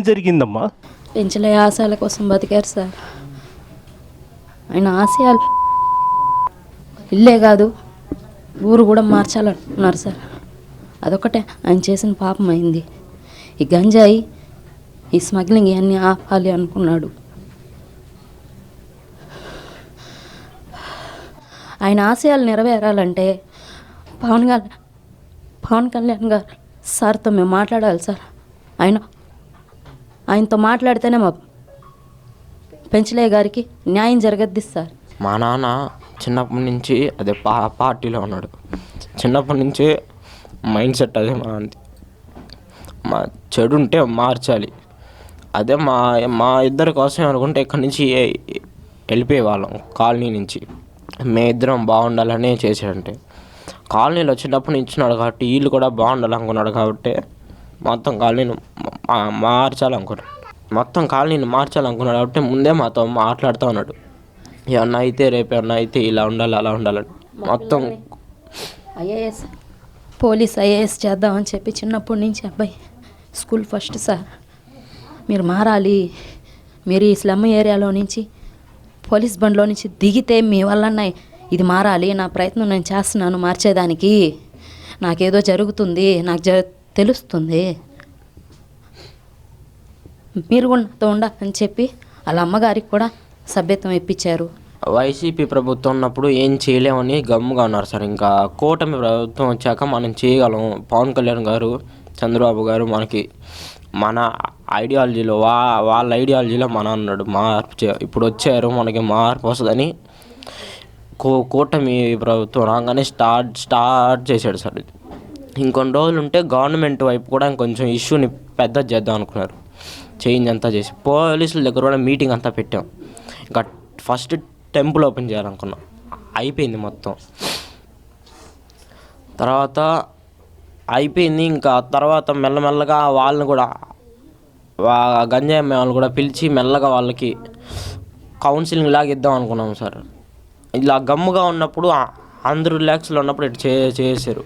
జరిగిందమ్మా? పెంచలే ఆశయాల కోసం బతికారు సార్. ఆయన ఆశయాలు ఇల్లే కాదు ఊరు కూడా మార్చాలనుకున్నారు సార్. అదొకటే ఆయన చేసిన పాపం అయింది. ఈ గంజాయి, ఈ స్మగ్లింగ్ ఇవన్నీ ఆపాలి అనుకున్నాడు. ఆయన ఆశయాలు నెరవేరాలంటే పవన్ కళ్యాణ్ గారు సార్తో మేము మాట్లాడాలి సార్. ఆయనతో మాట్లాడితేనే మా పెంచలే గారికి న్యాయం జరగద్ది సార్. మా నాన్న చిన్నప్పటి నుంచి అదే పార్టీలో ఉన్నాడు. చిన్నప్పటి నుంచి మైండ్ సెట్ అదే మా చెడు ఉంటే మార్చాలి. అదే మా ఇద్దరి కోసం అనుకుంటే ఇక్కడి నుంచి వెళ్ళిపోయేవాళ్ళం. కాలనీ నుంచి మేమిద్దరం బాగుండాలనే చేసాడంటే, కాలనీలో చిన్నప్పటి నుంచి ఉన్నాడు కాబట్టి వీళ్ళు కూడా బాగుండాలనుకున్నాడు కాబట్టి మొత్తం కాలనీని మార్చాలనుకున్నాడు కాబట్టి ముందే మాతో మాట్లాడుతూ ఉన్నాడు. ఏమన్నా అయితే రేపు ఏమన్నా అయితే ఇలా ఉండాలి అలా ఉండాలని మొత్తం. ఐఏఎస్ పోలీస్ ఐఏఎస్ చేద్దామని చెప్పి చిన్నప్పటి నుంచి అబ్బాయి స్కూల్ ఫస్ట్ సార్. మీరు మారాలి, మీరు ఈ స్లమ్ ఏరియాలో నుంచి పోలీస్ బండ్లో నుంచి దిగితే మీ వల్ల ఇది మారాలి, నా ప్రయత్నం నేను చేస్తున్నాను మార్చేదానికి, నాకేదో జరుగుతుంది, నాకు తెలుస్తుంది, మీరు కూడా నాతో ఉండాలని చెప్పి వాళ్ళ అమ్మగారికి కూడా సభ్యత్వం ఇప్పించారు. వైసీపీ ప్రభుత్వం ఉన్నప్పుడు ఏం చేయలేమని గమ్ముగా ఉన్నారు సార్. ఇంకా కూటమి ప్రభుత్వం వచ్చాక మనం చేయగలం. పవన్ కళ్యాణ్ గారు, చంద్రబాబు గారు మనకి మన ఐడియాలజీలో వాళ్ళ ఐడియాలజీలో మన అన్నాడు మార్పు ఇప్పుడు వచ్చారు, మనకి మార్పు వస్తుందని కూటమి ప్రభుత్వం రాగానే స్టార్ట్ చేశాడు సార్. ఇంకొన్ని రోజులు ఉంటే గవర్నమెంట్ వైపు కూడా ఇంకొంచెం ఇష్యూని పెద్ద చేద్దాం అనుకున్నారు. చేంజ్ అంతా చేసి పోలీసుల దగ్గర కూడా మీటింగ్ అంతా పెట్టాం. ఇంకా ఫస్ట్ టెంపుల్ ఓపెన్ చేయాలనుకున్నాం, అయిపోయింది మొత్తం. తర్వాత అయిపోయింది. ఇంకా తర్వాత మెల్లమెల్లగా వాళ్ళని కూడా గంజాయి అమ్మే వాళ్ళు కూడా పిలిచి మెల్లగా వాళ్ళకి కౌన్సిలింగ్ లాగా ఇద్దాం అనుకున్నాం సార్. ఇలా గమ్ముగా ఉన్నప్పుడు అందరూ రిలాక్స్లో ఉన్నప్పుడు ఇటు చేశారు.